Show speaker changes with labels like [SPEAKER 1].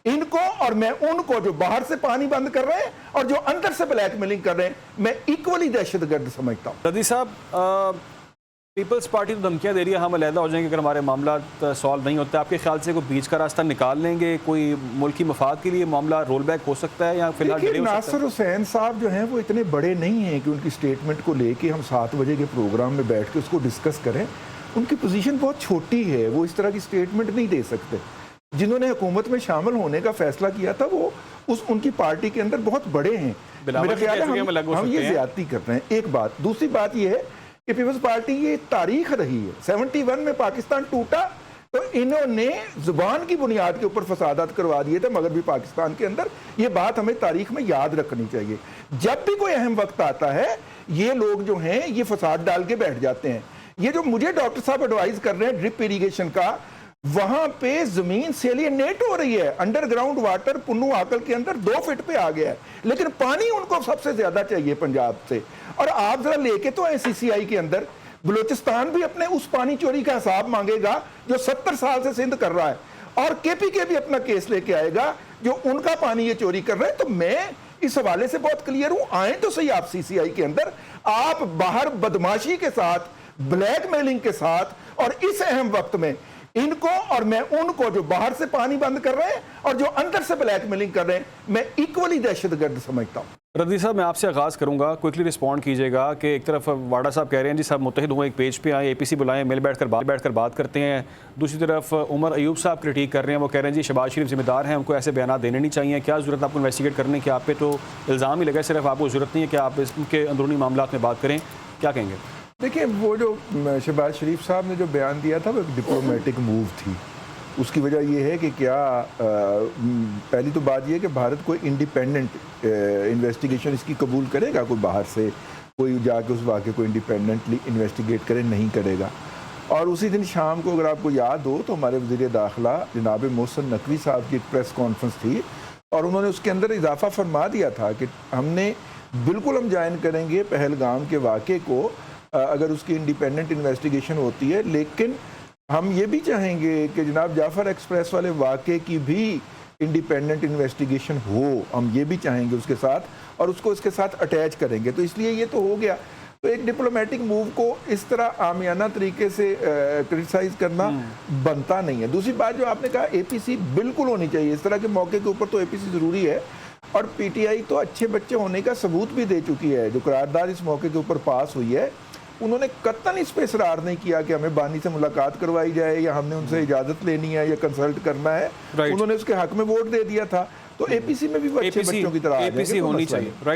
[SPEAKER 1] इनको और मैं उनको, जो बाहर से पानी बंद कर रहे हैं और जो अंदर से ब्लैकमेलिंग कर रहे हैं, मैं इक्वली दहशतगर्द समझता हूं।
[SPEAKER 2] रदी साहब, पीपल्स पार्टी तो धमकियां दे रही है, हम अलहदा हो जाएंगे अगर हमारे मामला सॉल्व नहीं होता। आपके ख्याल से कोई बीच का रास्ता निकाल लेंगे? कोई मुल्की मफाद के लिए मामला रोल बैक हो सकता है या फिलहाल डिले हो सकता है?
[SPEAKER 1] नासिर हुसैन साहब जो हैं वो इतने बड़े नहीं हैं कि उनकी स्टेटमेंट को लेके हम 7 बजे के प्रोग्राम में बैठ के उसको डिस्कस करें। उनकी पोजीशन बहुत छोटी है, वो इस तरह की स्टेटमेंट नहीं दे सकते। जिन्होंने हुकूमत में शामिल होने का फैसला किया था वो उनकी पार्टी के अंदर बहुत बड़े हैं। मेरा ख्याल है हम ये ज्यादती कर रहे हैं। एक बात। दूसरी बात ये है कि पीपल्स पार्टी ये तारीख रही है। 71 में पाकिस्तान टूटा तो इन्होंने जुबान की बुनियाद के ऊपर फसादात करवा दिए थे मगरबी पाकिस्तान के अंदर। ये बात हमें तारीख में याद रखनी चाहिए। जब भी कोई अहम वक्त आता है ये लोग जो हैं ये फसाद डाल के बैठ जाते हैं। ये जो मुझे डॉक्टर साहब एडवाइस कर रहे हैं ड्रिप इरीगेशन का, वहां पे जमीन सेलियनेट हो रही है। अंडरग्राउंड वाटर पुन्नू आकल के अंदर 2 फीट पे आ गया है, लेकिन पानी उनको सबसे ज्यादा चाहिए पंजाब से। और आप जरा लेके तो सीसीआई के अंदर बलूचिस्तान भी अपने उस पानी चोरी का हिसाब मांगेगा जो 70 साल से सिंध कर रहा है, और केपीके भी अपना केस लेके आएगा जो उनका पानी ये चोरी कर रहे हैं। तो मैं इस हवाले से बहुत क्लियर हूं। आए तो सही आप सीसीआई के अंदर, आप बाहर बदमाशी के साथ, ब्लैकमेलिंग के साथ और इस अहम वक्त में इनको और मैं उनको, जो बाहर से पानी बंद कर रहे हैं और जो अंदर से ब्लैकमेलिंग कर रहे हैं, मैं इक्वली दहशतगर्द समझता हूं।
[SPEAKER 2] रदी साहब, मैं आपसे आगाज़ करूंगा, क्विकली रिस्पॉन्ड कीजिएगा कि एक तरफ वाडा साहब कह रहे हैं जी सब मुत्तहिद हुए, एक पेज पे आए, एपीसी बुलाएं, मिल बैठकर बात करते हैं। दूसरी तरफ उमर अयूब साहब क्रिटिक कर रहे हैं, वो कह रहे हैं जी शहबाज शरीफ जिम्मेदार हैं, उनको ऐसे बयान देने नहीं चाहिए। क्या ज़रूरत आपको इन्वेस्टिगेट करने की? आप पे तो इल्ज़ाम ही लगा, सिर्फ आपको ज़रूरत नहीं है कि आप इसके अंदरूनी मामला में बात करें। क्या कहेंगे?
[SPEAKER 1] देखिए, वो जो शहबाज शरीफ साहब ने जो बयान दिया था वो एक डिप्लोमेटिक मूव थी। उसकी वजह यह है कि क्या पहली तो बात यह है कि भारत कोई इंडिपेंडेंट इन्वेस्टिगेशन इसकी कबूल करेगा? कोई बाहर से कोई जाके उस वाक़े को इंडिपेंडेंटली इन्वेस्टिगेट करे? नहीं करेगा। और उसी दिन शाम को अगर आपको याद हो तो हमारे वज़ीर दाखिला जनाब मोहसिन नकवी साहब की एक प्रेस कॉन्फ्रेंस थी और उन्होंने उसके अंदर इजाफा फरमा दिया था कि हमने बिल्कुल हम ज्वाइन करेंगे पहलगाम के वाक़े को अगर उसकी इंडिपेंडेंट इन्वेस्टिगेशन होती है, लेकिन हम ये भी चाहेंगे कि जनाब जाफ़र एक्सप्रेस वाले वाक़े की भी इंडिपेंडेंट इन्वेस्टिगेशन हो। हम ये भी चाहेंगे उसके साथ, और उसको इसके साथ अटैच करेंगे। तो इसलिए ये तो हो गया। तो एक डिप्लोमेटिक मूव को इस तरह आमियाना तरीके से क्रिटिसाइज करना बनता नहीं है। दूसरी बात जो आपने कहा, एपीसी बिल्कुल होनी चाहिए। इस तरह के मौके के ऊपर तो एपीसी ज़रूरी है, और पीटीआई तो अच्छे बच्चे होने का सबूत भी दे चुकी है। जो करारदाद इस मौके के ऊपर पास हुई है, उन्होंने कतन इस पे इसरार नहीं किया कि हमें बानी से मुलाकात करवाई जाए या हमने उनसे इजाज़त लेनी है या कंसल्ट करना है। उन्होंने उसके हक में वोट दे दिया था। तो एपीसी में भी अच्छे बच्चों की तरह
[SPEAKER 2] एपीसी होनी चाहिए।